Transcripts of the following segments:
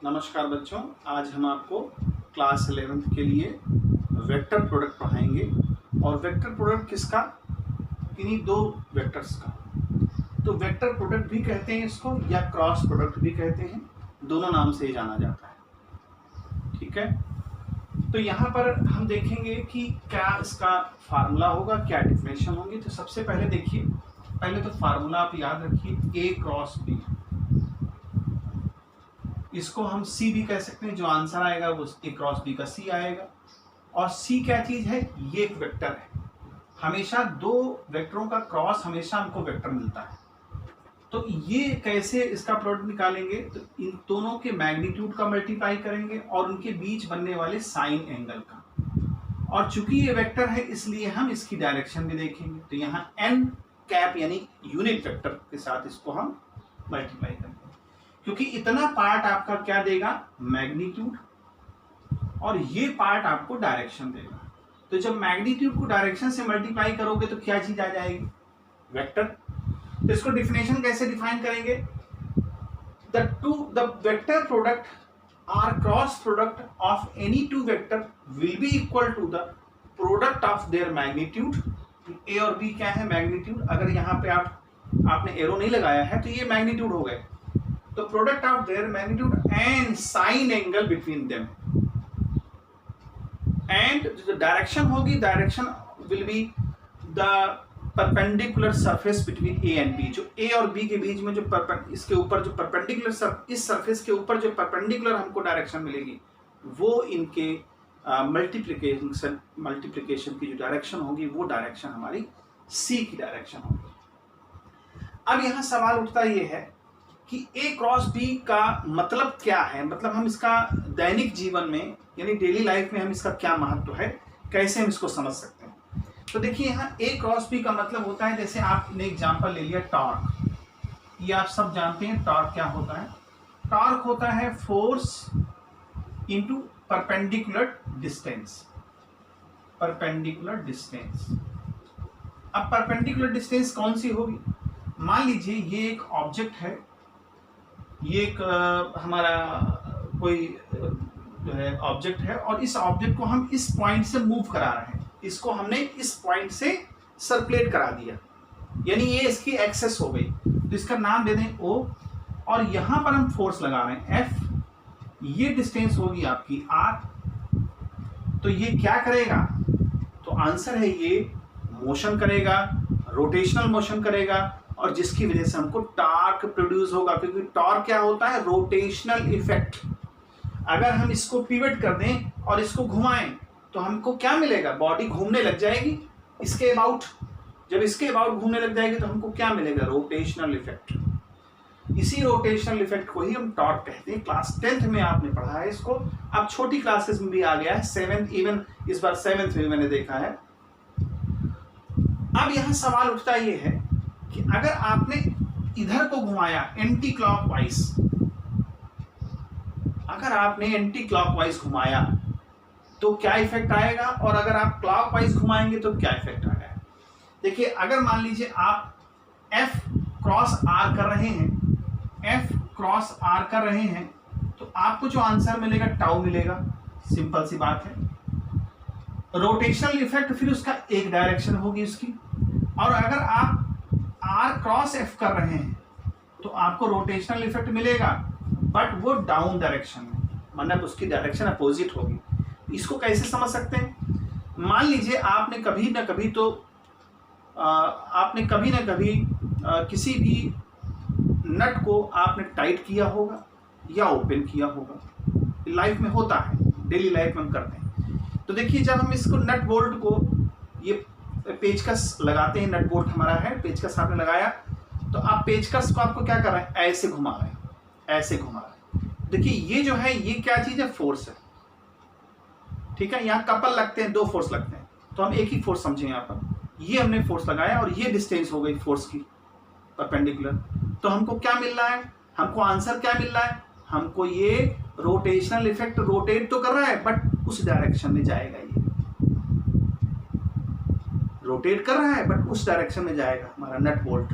नमस्कार बच्चों, आज हम आपको क्लास 11th के लिए वेक्टर प्रोडक्ट पढ़ाएंगे। और वेक्टर प्रोडक्ट किसका? इन्हीं दो वेक्टर्स का। तो वेक्टर प्रोडक्ट भी कहते हैं इसको, या क्रॉस प्रोडक्ट भी कहते हैं, दोनों नाम से ही जाना जाता है। ठीक है, तो यहाँ पर हम देखेंगे कि क्या इसका फार्मूला होगा, क्या डिफिनेशन होगी। तो सबसे पहले देखिए, पहले तो फार्मूला आप याद रखिए, ए क्रॉस बी। इसको हम सी भी कह सकते हैं, जो आंसर आएगा वो ए क्रॉस बी का सी आएगा। और सी क्या चीज है? ये एक वेक्टर है। हमेशा दो वेक्टरों का क्रॉस हमेशा हमको वेक्टर मिलता है। तो ये कैसे इसका प्रोडक्ट निकालेंगे? तो इन दोनों के मैग्नीट्यूड का मल्टीप्लाई करेंगे और उनके बीच बनने वाले साइन एंगल का। और चूंकि ये वेक्टर है इसलिए हम इसकी डायरेक्शन भी देखेंगे। तो यहाँ एन कैप यानी यूनिट वेक्टर के साथ इसको हम मल्टीप्लाई करेंगे, क्योंकि इतना पार्ट आपका क्या देगा? मैग्नीट्यूड, और ये पार्ट आपको डायरेक्शन देगा। तो जब मैग्नीट्यूड को डायरेक्शन से मल्टीप्लाई करोगे तो क्या चीज आ जाएगी? वेक्टर। तो इसको डिफिनेशन कैसे डिफाइन करेंगे? The vector product or cross product of any two vector will be equal to the product of their magnitude. A और बी क्या है? मैग्नीट्यूड। अगर यहाँ पे आपने एरो नहीं लगाया है तो ये मैग्नीट्यूड हो गए। तो product of their magnitude and sine angle between them. And जो डायरेक्शन होगी, direction will be the perpendicular surface between A and B. जो ए और बी के बीच में जो इसके ऊपर जो परपेंडिकुलर, इस सरफेस के ऊपर जो परपेंडिकुलर हमको डायरेक्शन मिलेगी, वो इनके मल्टीप्लिकेशन की जो डायरेक्शन होगी वो डायरेक्शन हमारी सी की डायरेक्शन होगी। अब यहाँ सवाल उठता ये है कि ए क्रॉस बी का मतलब क्या है? मतलब हम इसका दैनिक जीवन में यानी डेली लाइफ में हम इसका क्या महत्व है, कैसे हम इसको समझ सकते हैं? तो देखिए, यहाँ ए क्रॉस बी का मतलब होता है, जैसे आपने एग्जांपल ले लिया टॉर्क। ये आप सब जानते हैं टॉर्क क्या होता है। टॉर्क होता है force into perpendicular distance. Perpendicular distance. अब परपेंडिकुलर डिस्टेंस कौन सी होगी? मान लीजिए ये एक ऑब्जेक्ट है, ये एक हमारा कोई जो है ऑब्जेक्ट है, और इस ऑब्जेक्ट को हम इस पॉइंट से मूव करा रहे हैं। इसको हमने इस पॉइंट से सर्कुलेट करा दिया, यानी ये इसकी एक्सेस हो गई। तो इसका नाम दे दें O, और यहां पर हम फोर्स लगा रहे हैं F। ये डिस्टेंस होगी आपकी R। तो ये क्या करेगा? तो आंसर है ये मोशन करेगा, रोटेशनल मोशन करेगा, और जिसकी वजह से हमको टॉर्क प्रोड्यूस होगा। क्योंकि टॉर्क क्या होता है? Rotational effect. अगर हम इसको पिवट कर दें और इसको घुमाएं तो हमको क्या मिलेगा? बॉडी घूमने लग जाएगी इसके अबाउट। जब इसके अबाउट घूमने लग जाएगी तो हमको क्या मिलेगा? Rotational effect. इसी रोटेशनल इफेक्ट को ही हम टॉर्क कहते हैं। क्लास 10th में आपने पढ़ा है इसको, अब छोटी क्लासेस में भी आ गया है, 7th, इवन इस बार 7th में मैंने देखा है। अब यहां सवाल उठता ये है कि अगर आपने इधर को घुमाया एंटी क्लॉकवाइज, अगर आपने एंटी क्लॉकवाइज घुमाया तो क्या इफेक्ट आएगा, और अगर आप क्लॉकवाइज घुमाएंगे तो क्या इफेक्ट आएगा? देखिए, अगर मान लीजिए आप F क्रॉस R कर रहे हैं, F क्रॉस R कर रहे हैं, तो आपको जो आंसर मिलेगा टाउ मिलेगा। सिंपल सी बात है। रोटेशनल इफेक्ट फिर उसका एक डायरेक्शन होगी उसकी। और अगर आप R क्रॉस F कर रहे हैं तो आपको रोटेशनल इफेक्ट मिलेगा, बट वो डाउन डायरेक्शन में, मतलब उसकी डायरेक्शन अपोजिट होगी। इसको कैसे समझ सकते हैं? मान लीजिए आपने कभी ना कभी किसी भी नट को आपने टाइट किया होगा या ओपन किया होगा। लाइफ में होता है, डेली लाइफ में हम करते हैं। तो देखिए, जब हम इसको नट बोल्ट को, ये पेचकस लगाते हैं, नट बोल्ट हमारा है, पेचकस आपने लगाया, तो आप पेचकस को आपको क्या कर रहे हैं? ऐसे घुमा रहे हैं, ऐसे घुमा रहे हैं। देखिए, ये जो है ये क्या चीज है? फोर्स है। ठीक है, यहाँ कपल लगते हैं, दो फोर्स लगते हैं, तो हम एक ही फोर्स समझें। यहाँ पर ये हमने फोर्स लगाया और ये डिस्टेंस हो गई फोर्स की परपेंडिकुलर। तो हमको क्या मिल रहा है? हमको आंसर क्या मिल रहा है? हमको ये रोटेशनल इफेक्ट, रोटेट तो कर रहा है बट उस डायरेक्शन में जाएगा। ये रोटेट कर रहा है बट उस डायरेक्शन में जाएगा हमारा नट बोल्ट।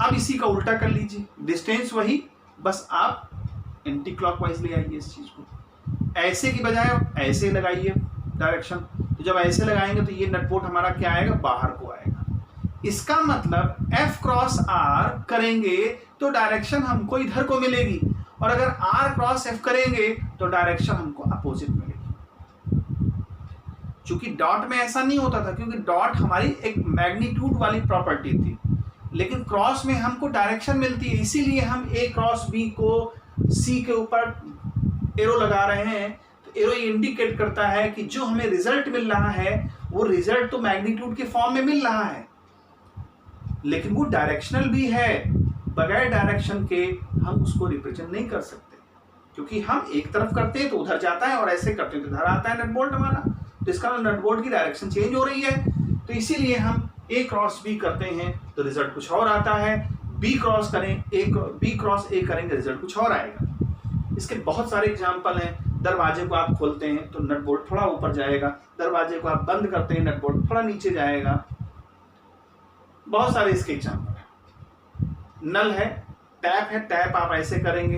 अब इसी का उल्टा कर लीजिए, डिस्टेंस वही, बस आप एंटी क्लॉकवाइज ले आइए इस चीज को, ऐसे की बजाय ऐसे लगाइए डायरेक्शन। तो जब ऐसे लगाएंगे तो ये नट बोल्ट हमारा क्या आएगा, बाहर को आएगा। इसका मतलब F क्रॉस R करेंगे तो डायरेक्शन हमको इधर को मिलेगी, और अगर R क्रॉस F करेंगे तो डायरेक्शन हमको अपोजिट मिलेगी। चूंकि डॉट में ऐसा नहीं होता था, क्योंकि डॉट हमारी एक मैग्नीट्यूड वाली प्रॉपर्टी थी, लेकिन क्रॉस में हमको डायरेक्शन मिलती है, इसीलिए हम A क्रॉस B को C के ऊपर एरो लगा रहे हैं। तो एरो इंडिकेट करता है कि जो हमें रिजल्ट मिल रहा है वो रिजल्ट तो मैग्नीट्यूड के फॉर्म में मिल रहा है, लेकिन वो डायरेक्शनल भी है। बगैर डायरेक्शन के हम उसको रिप्रेजेंट नहीं कर सकते, क्योंकि हम एक तरफ करते हैं तो उधर जाता है और ऐसे करते हैं तो इधर आता है नट बोल्ट हमारा। तो इसका नट बोल्ट की डायरेक्शन चेंज हो रही है, तो इसीलिए हम A क्रॉस B करते हैं तो रिजल्ट कुछ और आता है, B क्रॉस करें B क्रॉस A करेंगे रिजल्ट कुछ और आएगा। इसके बहुत सारे एग्जाम्पल हैं। दरवाजे को आप खोलते हैं तो नट बोल्ट थोड़ा ऊपर जाएगा, दरवाजे को आप बंद करते हैं नट बोल्ट थोड़ा नीचे जाएगा। बहुत सारे इसके एग्जाम्पल हैं। नल है, टैप है, टैप आप ऐसे करेंगे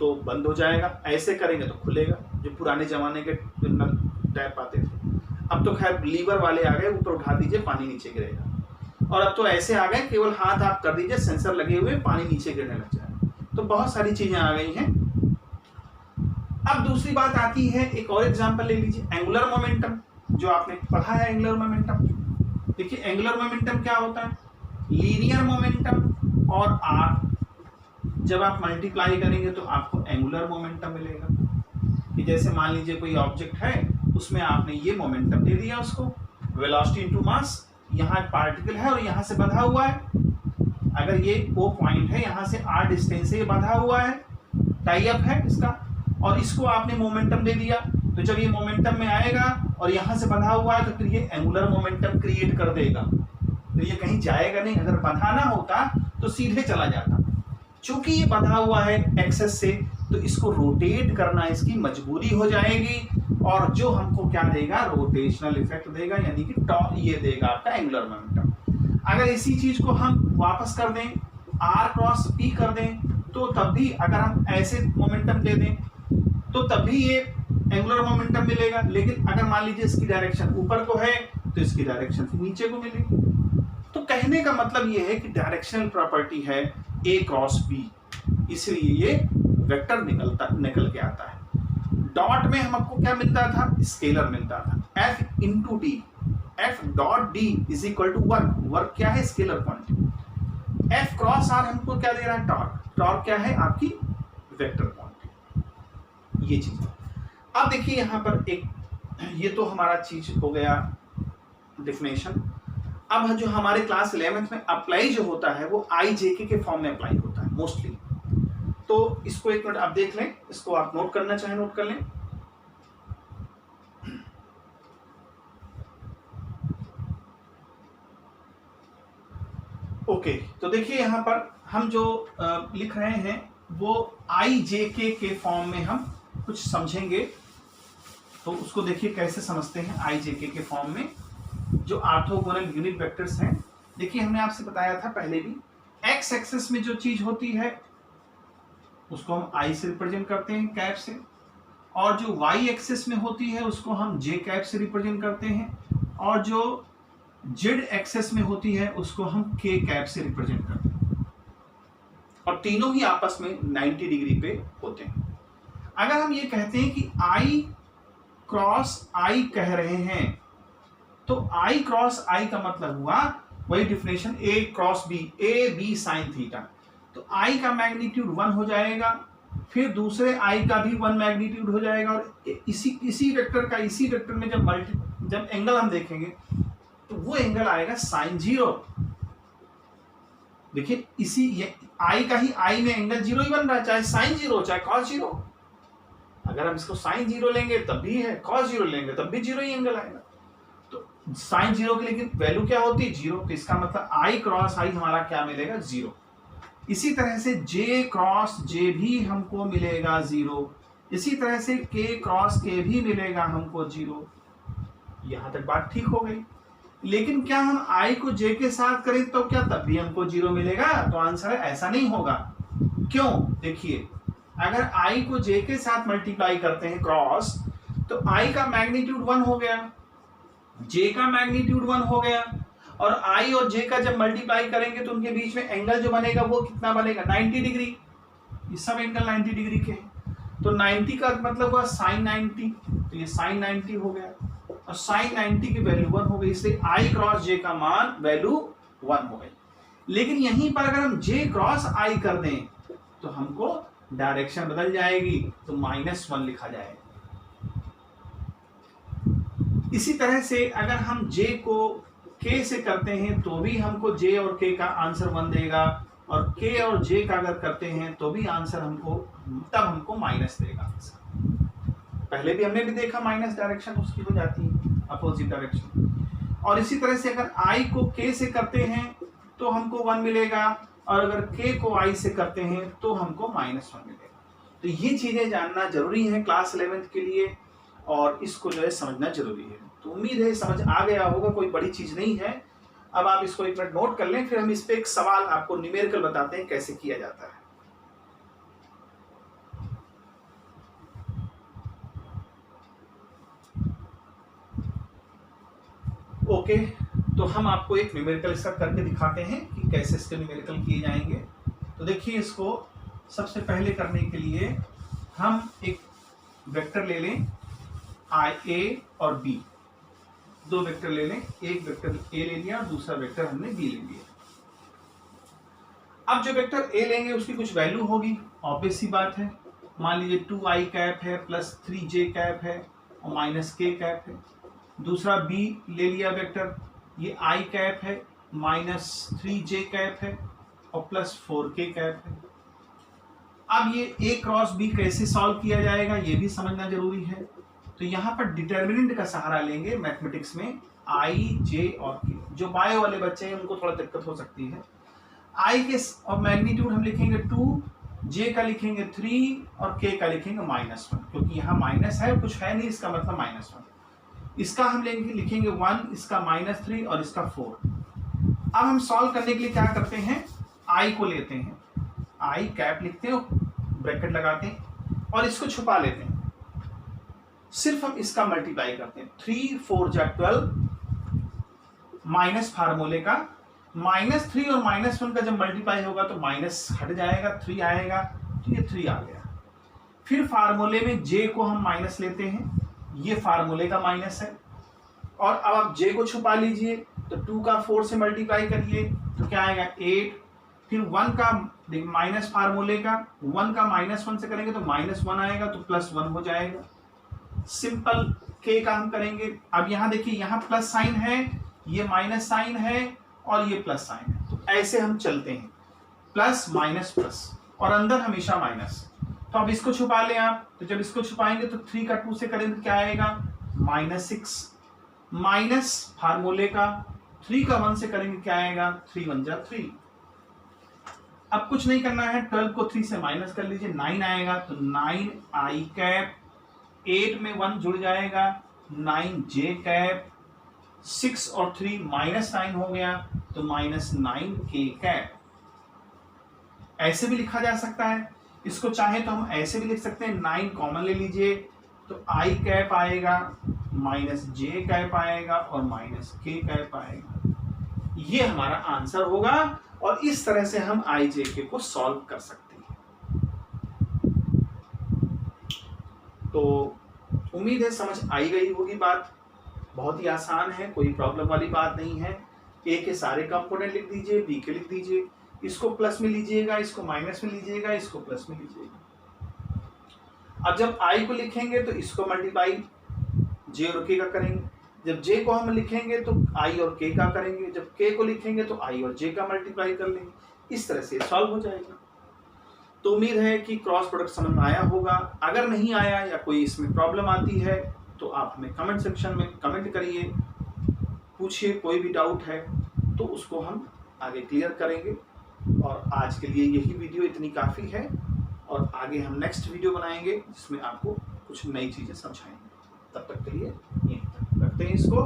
तो बंद हो जाएगा, ऐसे करेंगे तो खुलेगा। जो पुराने जमाने के नल टैप आते थे, अब तो खैर लीवर वाले आ गए, ऊपर उठा दीजिए पानी नीचे गिरेगा, और अब तो ऐसे आ गए केवल हाथ आप कर दीजिए सेंसर लगे हुए पानी नीचे गिरने लग जाएगा। तो बहुत सारी चीजें आ गई हैं। अब दूसरी बात आती है, एक और एग्जांपल ले लीजिए, एंगुलर मोमेंटम, जो आपने पढ़ा है एंगुलर मोमेंटम। देखिए एंगुलर मोमेंटम क्या होता है, लीनियर मोमेंटम और आर जब आप मल्टीप्लाई करेंगे तो आपको एंगुलर मोमेंटम मिलेगा। कि जैसे मान लीजिए कोई ऑब्जेक्ट है, उसमें आपने ये मोमेंटम दे दिया उसको, वेलोसिटी इनटू मास, यहाँ एक पार्टिकल है और यहाँ से बंधा हुआ है, अगर ये O पॉइंट है, यहाँ से R डिस्टेंस से ये बंधा हुआ है, टाई अप है इसका, और इसको आपने मोमेंटम दे दिया, तो जब ये मोमेंटम में आएगा और यहाँ से बंधा हुआ है तो फिर ये एंगुलर मोमेंटम क्रिएट कर देगा। तो ये कहीं जाएगा नहीं, अगर बंधा ना होता तो सीधे चला जाता। चूंकि ये बंधा हुआ है एक्सेस से, तो इसको रोटेट करना इसकी मजबूरी हो जाएगी, और जो हमको क्या देगा, रोटेशनल इफेक्ट देगा, यानी कि ये देगा आपका एंगुलर मोमेंटम। अगर इसी चीज को हम वापस कर दें, R क्रॉस P कर दें, तो तब भी अगर हम ऐसे मोमेंटम दे दें तो तब भी ये एंगुलर मोमेंटम मिलेगा। लेकिन अगर मान लीजिए इसकी डायरेक्शन ऊपर को है तो इसकी डायरेक्शन नीचे को मिलेगी। तो कहने का मतलब ये है कि डायरेक्शनल प्रॉपर्टी है A क्रॉस B, इसलिए ये वेक्टर निकल के आता है। डॉट में हमको क्या मिलता था, स्केलर मिलता था, F into D, F dot D is equal to work. Work क्या है, scalar quantity. F cross R हमको क्या दे रहा है, टॉर्क। टॉर्क क्या है, आपकी वेक्टर क्वांटिटी। ये चीज। अब देखिए यहाँ पर एक, ये तो हमारा चीज हो गया डिफिनेशन। अब जो हमारे क्लास 11th में अप्लाई जो होता है वो IJK के फॉर्म में अप्लाई होता है मोस्टली। तो इसको एक मिनट आप देख लें, इसको आप नोट करना चाहें नोट कर लें। ओके, तो देखिए यहाँ पर हम जो लिख रहे हैं वो IJK के फॉर्म में हम कुछ समझेंगे। तो उसको देखिए कैसे समझते हैं IJK के फॉर्म में, जो ऑर्थोगोनल यूनिट वेक्टर्स हैं। देखिए हमने आपसे बताया था पहले भी, एक्स एक्सिस में जो चीज होती है उसको हम I से रिप्रेजेंट करते हैं, कैप से, और जो Y एक्सिस में होती है उसको हम J कैप से रिप्रेजेंट करते हैं, और जो Z एक्सिस में होती है उसको हम K कैप से रिप्रेजेंट करते हैं, और तीनों ही आपस में 90 डिग्री पे होते हैं। अगर हम ये कहते हैं कि I क्रॉस I कह रहे हैं, तो I क्रॉस I का मतलब हुआ वही definition A cross B, A B sine theta. तो I का मैग्नीट्यूड 1 हो जाएगा, फिर दूसरे I का भी 1 मैग्नीट्यूड हो जाएगा, और इसी वेक्टर का इसी वेक्टर में जब एंगल हम देखेंगे तो वो एंगल आएगा साइन 0। देखिए इसी ये I का ही I में एंगल 0 ही बन रहा है, चाहे साइन 0 चाहे कॉस 0। अगर हम इसको साइन 0 लेंगे तब भी है, कॉस 0 लेंगे तब भी 0 ही एंगल आएगा। तो साइन 0 की लेकिन वैल्यू क्या होती है, 0। तो इसका मतलब I क्रॉस I हमारा क्या मिलेगा, 0। इसी तरह से J क्रॉस J भी हमको मिलेगा 0। इसी तरह से K क्रॉस K भी मिलेगा हमको 0। यहां तक बात ठीक हो गई। लेकिन क्या हम I को J के साथ करें तो क्या तब भी हमको 0 मिलेगा? तो आंसर है ऐसा नहीं होगा। क्यों? देखिए अगर i को j के साथ मल्टीप्लाई करते हैं क्रॉस, तो i का मैग्नीट्यूड 1 हो गया, j का मैग्नीट्यूड 1 हो गया, और i और j का जब मल्टीप्लाई करेंगे तो उनके बीच में एंगल जो बनेगा वो कितना बनेगा, 90 डिग्री। ये सब एंगल 90 डिग्री के हैं, तो 90 का मतलब हुआ साइन 90, तो ये साइन 90 हो गया, और साइन 90 की वैल्यू 1 हो गई, इसलिए i क्रॉस j का मान वैल्यू 1 हो गई। लेकिन यहीं पर अगर हम j क्रॉस i कर दें तो हमको डायरेक्शन बदल जाएगी, तो -1 लिखा जाएगा। इसी तरह से अगर हम j को k से करते हैं तो भी हमको j और k का आंसर 1 देगा, और k और j का अगर करते हैं तो भी आंसर हमको तब हमको माइनस देगा आंसर। पहले भी हमने भी देखा माइनस डायरेक्शन उसकी हो जाती है अपोजिट डायरेक्शन। और इसी तरह से अगर i को k से करते हैं तो हमको 1 मिलेगा, और अगर k को i से करते हैं तो हमको -1 मिलेगा। तो ये चीजें जानना जरूरी है क्लास 11th के लिए, और इसको जो है समझना जरूरी है। तो उम्मीद है समझ आ गया होगा, कोई बड़ी चीज नहीं है। अब आप इसको एक मिनट नोट कर लें, फिर हम इस पे एक सवाल आपको न्यूमेरिकल बताते हैं कैसे किया जाता है। ओके, तो हम आपको एक न्यूमेरिकल इसका करके दिखाते हैं कि कैसे इसके न्यूमेरिकल किए जाएंगे। तो देखिए, इसको सबसे पहले करने के लिए हम एक वेक्टर ले लें, a और b, दो वेक्टर ले लें, एक वेक्टर a ले लिया और दूसरा वेक्टर हमने b ले लिया। अब जो वेक्टर a लेंगे उसकी कुछ वैल्यू होगी, ऑब्वियस सी बात है। मान लीजिए 2i कैप है प्लस 3j कैप है और माइनस k कैप है। दूसरा b ले लिया वेक्टर, ये i कैप है माइनस 3j कैप है और प्लस 4k कैप है। अब ये a क्रॉस b कैसे सॉल्व किया जाएगा ये भी समझना जरूरी है। तो यहाँ पर डिटर्मिनेंट का सहारा लेंगे मैथमेटिक्स में, i, j और k। जो बायो वाले बच्चे हैं उनको थोड़ा दिक्कत हो सकती है। i के और मैग्नीट्यूड हम लिखेंगे 2, j का लिखेंगे 3 और k का लिखेंगे -1, क्योंकि यहाँ माइनस है, कुछ है नहीं, इसका मतलब -1। इसका हम लिखेंगे 1, इसका -3 और इसका 4। अब हम सॉल्व करने के लिए क्या करते हैं, i को लेते हैं, i कैप लिखते हैं, ब्रैकेट लगाते हैं और इसको छुपा लेते हैं। सिर्फ हम इसका मल्टीप्लाई करते हैं, 3 4 जा 12 माइनस फार्मूले का, -3 और -1 का जब मल्टीप्लाई होगा तो माइनस हट जाएगा, 3 आएगा, तो ये 3 आ गया। फिर फार्मूले में j को हम माइनस लेते हैं, ये फार्मूले का माइनस है, और अब आप j को छुपा लीजिए, तो 2 का 4 से मल्टीप्लाई करिए तो क्या आएगा 8। फिर 1 का माइनस फार्मूले का, 1 का -1 से करेंगे तो -1 आएगा, तो +1 हो जाएगा। सिंपल k का हम करेंगे। अब यहाँ देखिए, यहाँ प्लस साइन है, ये माइनस साइन है और ये प्लस साइन है, तो ऐसे हम चलते हैं, प्लस माइनस प्लस और अंदर हमेशा माइनस। तो अब इसको छुपा लें आप, तो जब इसको छुपाएंगे तो 3 का 2 से करेंगे तो क्या आएगा -6, माइनस फार्मूले का 3 का 1 से करेंगे क्या आएगा 3 1 जा 3। अब कुछ नहीं करना है, 12 को 3 से माइनस कर लीजिए, 9 आएगा, तो 9i कैप, 8 में 1 जुड़ जाएगा, 9j कैप, 6 और 3 -9 हो गया, तो -9k कैप। ऐसे भी लिखा जा सकता है, इसको चाहे तो हम ऐसे भी लिख सकते हैं, 9 कॉमन ले लीजिए, तो i कैप आएगा, -j कैप आएगा और -k कैप आएगा। ये हमारा आंसर होगा, और इस तरह से हम i j k को सॉल्व कर सकते हैं। तो उम्मीद है समझ आई गई होगी बात। बहुत ही आसान है, कोई प्रॉब्लम वाली बात नहीं है। a के सारे कंपोनेंट लिख दीजिए, b के लिख दीजिए, इसको प्लस में लीजिएगा, इसको माइनस में लीजिएगा, इसको प्लस में लीजिएगा। अब जब i को लिखेंगे तो इसको मल्टीप्लाई j और k का करेंगे, जब j को हम लिखेंगे तो i और k का करेंगे, जब k को लिखेंगे तो i और j का मल्टीप्लाई कर लेंगे। इस तरह से सॉल्व हो जाएगा। तो उम्मीद है कि क्रॉस प्रोडक्ट समझ में आया होगा। अगर नहीं आया या कोई इसमें प्रॉब्लम आती है तो आप हमें कमेंट सेक्शन में कमेंट करिए, पूछिए, कोई भी डाउट है तो उसको हम आगे क्लियर करेंगे। और आज के लिए यही वीडियो इतनी काफ़ी है, और आगे हम नेक्स्ट वीडियो बनाएंगे जिसमें आपको कुछ नई चीज़ें समझाएंगे। तब तक के लिए यहीं तक रखते हैं इसको।